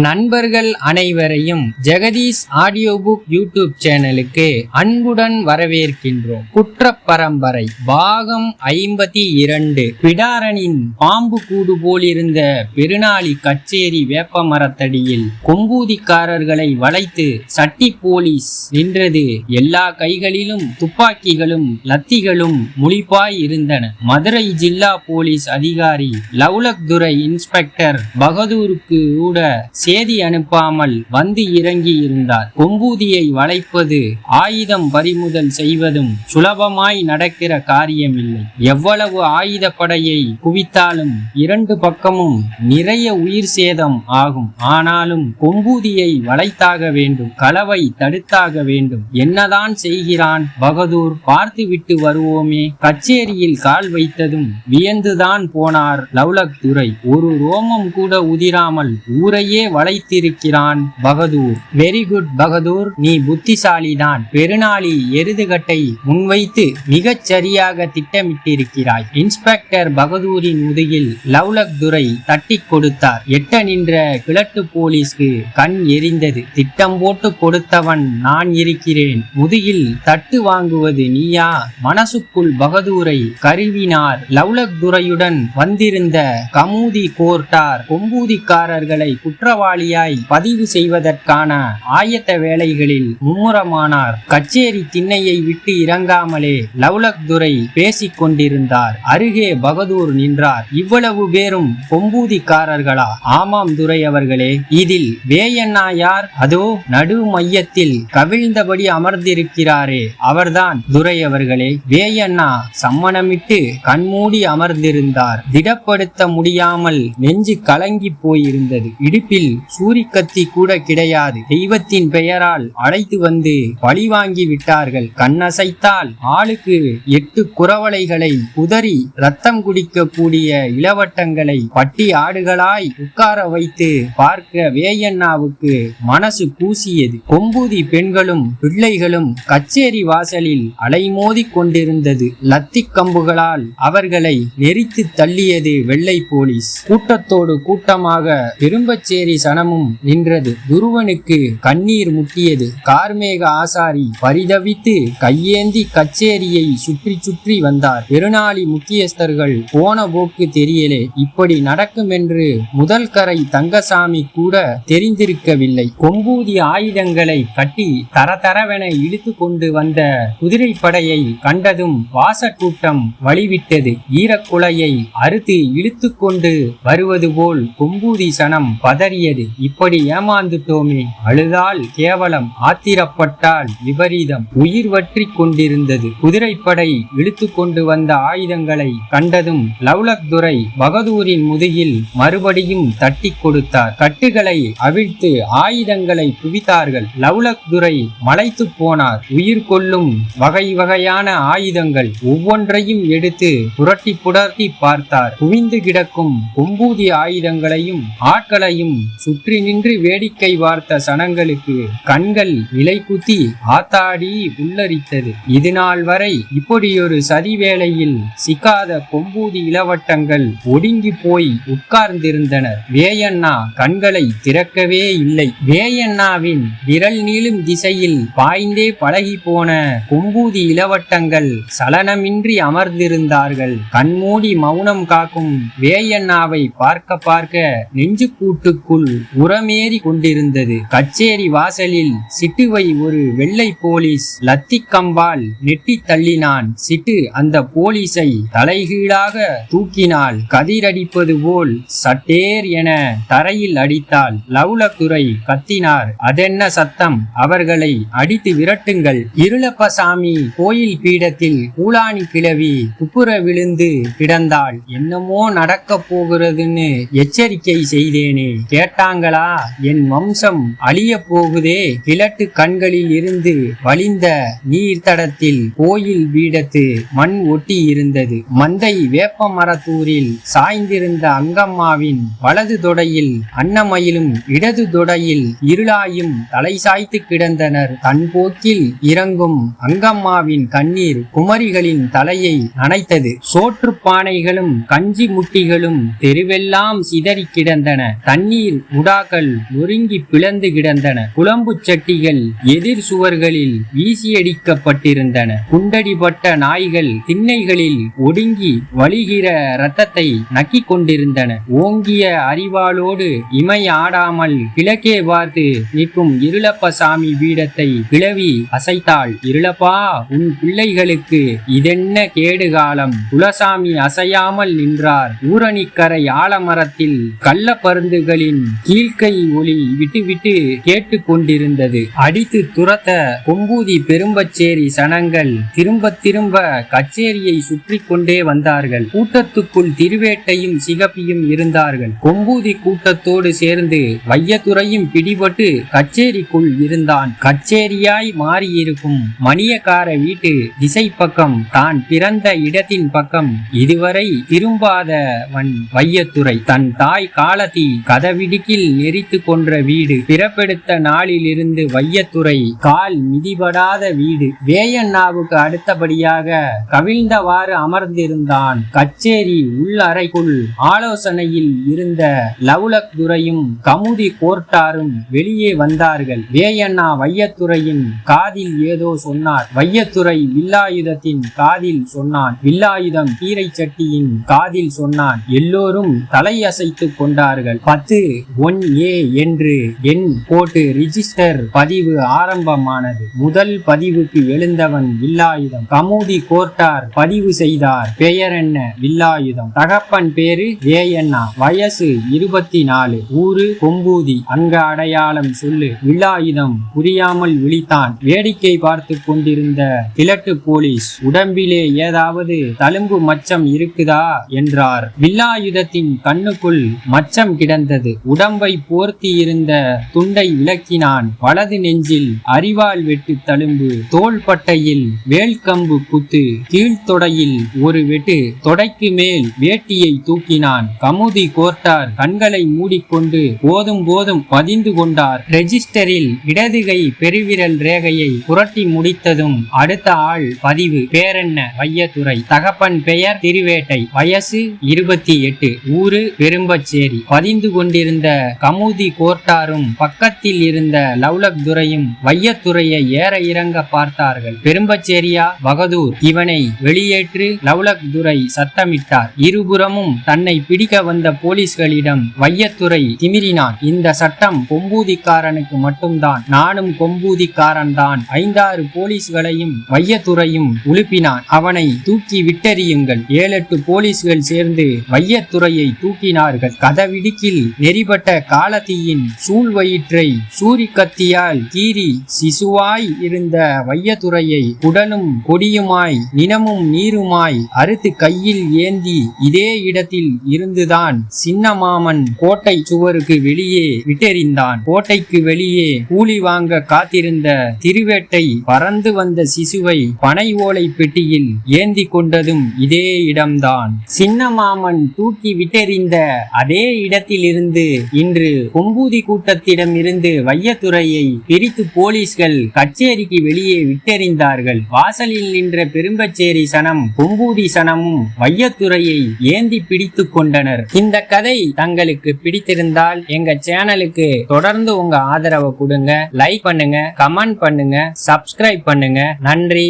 நண்பர்கள் அனைவரையும் Jagadish audio book YouTube சேனலுக்கு அன்புடன் வரவேற்கின்றோம். குற்ற பரம்பரை பாகம் 52. பிடாரனின் பாம்பு கூடு போலிருந்த பெருநாளி கச்சேரி வேப்ப மரத்தடியில் கொம்பூதிக்காரர்களை வளைத்து சட்டி போலீஸ் நின்றது. எல்லா கைகளிலும் துப்பாக்கிகளும் லத்திகளும் முழிப்பாய் இருந்தன. மதுரை ஜில்லா போலீஸ் அதிகாரி லவ்லக்துரை இன்ஸ்பெக்டர் பகதூருக்கு கூட சேதி அனுப்பாமல் வந்து இறங்கி இருந்தார். கொம்பூதியை வளைப்பது ஆயுதம் பறிமுதல் செய்வதும் சுலபமாய் நடக்கிற காரியமில்லை. எவ்வளவு ஆயுதப்படையை குவித்தாலும் இரண்டு பக்கமும் நிறைய உயிர் சேதம் ஆகும். ஆனாலும் கொம்பூதியை வளைத்தாக வேண்டும், களவை தடுத்தாக வேண்டும். என்னதான் செய்கிறான் பகதூர், பார்த்துவிட்டு வருவோமே. கச்சேரியில் கால் வைத்ததும் வியந்துதான் போனார் லவ்லக்துரை. ஒரு ரோமம் கூட உதிராமல் ஊரையே வளைத்திருக்கிறான் பகதூர். வெரி குட் பகதூர், நீ புத்திசாலிதான். பெருநாளி எருதுகட்டை முன்வைத்து மிகச் சரியாக திட்டமிட்டிருக்கிறாய். இன்ஸ்பெக்டர் பகதூரின் முதுகில் லவ்லக்துரை தட்டி கொடுத்தார். எட்ட நின்ற கிழட்டு போலீஸ்க்கு கண் எரிந்தது. திட்டம் போட்டு கொடுத்தவன் நான் இருக்கிறேன், முதுகில் தட்டு வாங்குவது நீயா? மனசுக்குள் பகதூரை கருவினார். லவ்லக்துரையுடன் வந்திருந்த கமூதி கோர்ட்டார் கொம்பூதிக்காரர்களை குற்றவாளியாய் பதிவு செய்வதற்கான ஆயத்த வேலைகளில் மும்முரமானார். கச்சேரி திண்ணையை விட்டு இறங்காமலே லவ்லக்துரை பேசிக் கொண்டிருந்தார். அருகே பகதூர் நின்றார். இவ்வளவு பேரும் கொம்பூதிக்காரர்களா? ஆமாம் துரை அவர்களே. இதில் வேயண்ணா யார்? அதோ நடு மையத்தில் கவிழ்ந்தபடி அமர்ந்திருக்கிறாரே, அவர்தான் துரை அவர்களே. வேயண்ணா சம்மணமிட்டு கண்மூடி அமர்ந்திருந்தார். திடப்படுத்த முடியாமல் நெஞ்சு கலங்கி போயிருந்தது. இடுப்பில் சூரிக்கத்தி கூட கிடையாது. தெய்வத்தின் பெயரால் அழைத்து வந்து பழி வாங்கி விட்டார்கள். கண்ணசைத்தால் ஆளுக்கு 8 குறவளைகளை குதறி ரத்தம் குடிக்க கூடிய இளவட்டங்களை பட்டி ஆடுகளாய் உட்கார வைத்து பார்க்க வேயண்ணாவுக்கு மனசு கூசியது. கொம்பூதி பெண்களும் பிள்ளைகளும் கச்சேரி வாசலில் அலைமோதி கொண்டிருந்தது. லத்தி கம்புகளால் அவர்களை நெரித்து தள்ளியது வெள்ளை போலீஸ். கூட்டத்தோடு கூட்டமாக பெரும்பச்சேரி சனமும் நின்றது. துருவனுக்கு கண்ணீர் முட்டியது. கார்மேக ஆசாரி பரிதவித்து கையேந்தி கச்சேரியை சுற்றி சுற்றி வந்தார். பெருநாளி முக்கியஸ்தர்கள் போன போக்கு தெரியலே. இப்படி நடக்கும் என்று முதல் கரை தங்கசாமி கூட தெரிந்திருக்கவில்லை. கொம்பூதி ஆயுதங்களை கட்டி தரதரவென இழுத்து கொண்டு வந்த குதிரைப்படையை கண்டதும் வாசக்கூட்டம் வழிவிட்டது. ஈரக்குலையை அறுத்து இழுத்து கொண்டு வருவது போல் கொம்பூதி சனம் பதறியது. இப்படி ஏமாந்துட்டோமே. அழுதால் கேவலம், ஆத்திரப்பட்டால் விபரீதம். உயிர் வற்றி கொண்டிருந்தது. குதிரைப்படை இழுத்து கொண்டு வந்த ஆயுதங்களை கண்டதும் லவ்லக்துரை பகதூரின் முதுகில் மறுபடியும் தட்டி கொடுத்தார். கட்டுகளை அவிழ்த்து ஆயுதங்களை குவித்தார்கள். லவ்லக்துரை மலைத்து போனார். உயிர் கொள்ளும் வகை வகையான ஆயுதங்கள் ஒவ்வொன்றையும் எடுத்து புரட்டி புரட்டி பார்த்தார். குவிந்து கிடக்கும் கொம்பூதி ஆயுதங்களையும் ஆட்களையும் சுற்றி நின்று வேடிக்கை பார்த்த சனங்களுக்கு கண்கள் விலை குத்தி ஆத்தாடி உள்ளரித்தது. இது நாள் வரை இப்படியொரு சதி வேளையில் சிக்காத கொம்பூதி இளவட்டங்கள் ஒடுங்கி போய் உட்கார்ந்திருந்தனர். வேயண்ணா கண்களை திறக்கவே இல்லை. வேயண்ணாவின் விரல் நீளும் திசையில் பாய்ந்தே பழகி போன கொம்பூதி இளவட்டங்கள் சலனமின்றி அமர்ந்திருந்தார்கள். கண்மூடி மௌனம் காக்கும் வேயண்ணாவை பார்க்க பார்க்க நெஞ்சு கூட்டுக்குள் உரமேறி கொண்டிருந்தது. கச்சேரி வாசலில் சிட்டுவை ஒரு வெள்ளை போலீஸ் லத்தி கம்பால் நெட்டி தள்ளினான். சிட்டு அந்த போலீஸை தலைகீழாக தூக்கினாள். கதிரடிப்பது போல் சட்டேர் என தரையில் அடித்தாள். லவ்லக்துரை கத்தினார். அதென்ன சத்தம்? அவர்களை அடித்து விரட்டுங்கள். இருளப்பசாமி கோயில் பீடத்தில் கூலாணி கிழவி குப்புற விழுந்து கிடந்தாள். என்னமோ நடக்க போகிறதுன்னு எச்சரிக்கை செய்தேனே, கேட்டாங்களா? என் வம்சம் அழிய போகுதே. கிழட்டு கண்களில் இருந்து வழிந்த நீர்த்தடத்தில் கோயில் பீடத்து மண் ஒட்டி இருந்தது. மந்தை வேப்ப மரத்தூரில் சாய்ந்திருந்த அங்கம்மாவின் வலது தொடையில் அன்னமயிலும் இடது தொடையில் இருளாயும் தலை சாய்த்து கிடந்தனர். தன்போக்கில் இறங்கும் அங்கம்மாவின் கண்ணீர் குமரிகளின் தலையை நனைத்தது. சோற்று பானைகளும் கஞ்சி முட்டிகளும் தெருவெல்லாம் சிதறி கிடந்தன. தண்ணீர் முடாக்கள் நொறுங்கி பிளந்து கிடந்தன. குழம்பு சட்டிகள் எதிர் சுவர்களில் வீசியடிக்கப்பட்டிருந்தன. குண்டடிப்பட்ட நாய்கள் திண்ணைகளில் ஒடுங்கி வழிகிற இரத்தத்தை நக்கிக் கொண்டிருந்தன. ஓங்கிய அறிவாளோடு இமை ஆடாமல் கிழக்கே பார்த்து நிற்கும் இருளப்பசாமி பீடத்தை கிழவி அசைத்தாள். இருளப்பா, உன் பிள்ளைகளுக்கு இதென்ன கேடு காலம்? குலசாமி அசையாமல் நின்றார். ஊரணிக்கரை ஆலமரத்தில் கள்ள பருந்துகளின் கீழ்கை ஒளி விட்டு விட்டு கேட்டு கொண்டிருந்தது. அடித்து துரத்த கொம்பூதி பெரும்பச்சேரி சனங்கள் திரும்ப திரும்ப கச்சேரியை சுற்றி கொண்டே வந்தார்கள். கூட்டத்துக்குள் திருவேட்டையும் சிகப்பியும் இருந்தார்கள். கொம்பூதி கூட்டத்தோடு சேர்ந்து வையத்துறையும் பிடிபட்டு கச்சேரிக்குள் இருந்தான். கச்சேரியாய் மாறியிருக்கும் மணியக்கார வீட்டு திசை பக்கம், தான் பிறந்த இடத்தின் பக்கம் இதுவரை திரும்பாதவன் வையத்துறை. தன் தாய் காலத்தி கதவிடுக்கில் நெறித்து கொன்ற வீடு. பிறப்பெடுத்த நாளிலிருந்து வையத்துறை கால் மிதிபடாத வீடு. வேயண்ணாவுக்கு அடுத்தபடியாக கவிழ்ந்தவாறு அமர்ந்திருந்தான். கச்சேரி உள்ளறைக்குள் ஆலோசனையில் இருந்த லவுலக் துரையும் கமுதி கோர்ட்டாரும் வெளியே வந்தார்கள். வேயண்ணா வையத்துறையின் காதில் ஏதோ சொன்னார். வையத்துறை வில்லாயுதத்தின் காதில் சொன்னான். வில்லாயுதம் கீரை சட்டியின் காதில் சொன்னான். எல்லோரும் தலையசைத்து கொண்டார்கள். 10-1A என்று எண் போட்டு ரிஜிஸ்டர் பதிவு ஆரம்பமானது. முதல் பதிவுக்கு எழுந்தவன் வில்லாயுதம். கமுதி கோர்ட்டார் பதிவு செய்தார். பெயர் என்ன? வில்லாயுதம். தகப்பன் பேரு வேயண்ணா. வயசு 24. ஊரு கொம்பூதி. அங்க அடையாளம் சொல்லு. வில்லாயுதம் புரியாமல் விழித்தான். வேடிக்கை பார்த்து கொண்டிருந்த கிழட்டு போலீஸ், உடம்பிலே ஏதாவது தழும்பு மச்சம் இருக்குதா என்றார். வில்லாயுதத்தின் கண்ணுக்குள் மச்சம் கிடந்தது. உடம்பை போர்த்தி இருந்த துண்டை விளக்கினான். வலது நெஞ்சில் அரிவாள் வெட்டு தழும்பு, தோள்பட்டையில் வேல்கம்பு குத்து, கீழ்த்தொடையில் ஒரு வெட்டு. தொடைக்கு மேல் வேட்டியை தூக்கினான். கமுதி கோர்ட்டார் கண்களை மூடிக்கொண்டு போதும் போதும் பதிந்து கொண்டார். ரெஜிஸ்டரில் இடதுகை பெருவிரல் ரேகையை புரட்டி முடித்ததும் அடுத்த ஆள் பதிவு. பேரென்ன? வையத்துறை. தகப்பன் பெயர் திருவேட்டை. வயசு 28. ஊரு பெரும்பச்சேரி. பதிந்து கொண்டிருந்த கமுதி கோர்ட்டாரும் பக்கத்தில் இருந்த லவுலக் துரையும் வையத்துறையை ஏற இறங்க பார்த்தார்கள். பெரும்பச்சேரியா? பகதூர், இவனை வெளியேற்று. லவுலக் துரை சத்தமிட்டார். இருபுறமும் தன்னை பிடிக்க வந்த போலீஸ்களிடம் வையத்துறை திமிரினான். இந்த சட்டம் கொம்பூதிக்காரனுக்கு மட்டும்தான். நானும் கொம்பூதிக்காரன் தான். 5-6 போலீஸ்களையும் வையத்துறையும் உழுப்பினான். அவனை தூக்கி விட்டறியுங்கள். 7-8 போலீஸ்கள் சேர்ந்து வையத்துறையை தூக்கினார்கள். கதவிடுக்கில் நெறிபட்ட காலத்தியின் சூழ்வயிற்றை சூரிக்கத்தியால் கீறி சிசுவாய் இருந்த வையத்துறையை உடலும் கொடியுமாய் நினமும் நீருமாய் அறுத்து கையில் ஏந்தி இதே இடத்தில் இருந்துதான் சின்னமாமன் கோட்டை சுவருக்கு வெளியே விட்டெறிந்தான். கோட்டைக்கு வெளியே கூலி வாங்க காத்திருந்த திருவேட்டை பறந்து வந்த சிசுவை பனை ஓலை பெட்டியில் ஏந்தி கொண்டதும் இதே இடம்தான். சின்னமாமன் தூக்கி விட்டெறிந்த அதே இடத்திலிருந்து இன்று கொம்பூதி கூட்டத்திடம் இருந்து வையத்துறையை பிரித்து போலீஸ்கள் கச்சேரிக்கு வெளியே விட்டெறிந்தார்கள். வாசலில் நின்ற பெரும்பச்சேரி சனம் கொம்பூதி சனமும் வையத்துறையை ஏந்தி பிடித்து கொண்டனர். இந்த கதை தங்களுக்கு பிடித்திருந்தால் எங்க சேனலுக்கு தொடர்ந்து உங்க ஆதரவை கொடுங்க. லைக் பண்ணுங்க, கமெண்ட் பண்ணுங்க, சப்ஸ்கிரைப் பண்ணுங்க. நன்றி.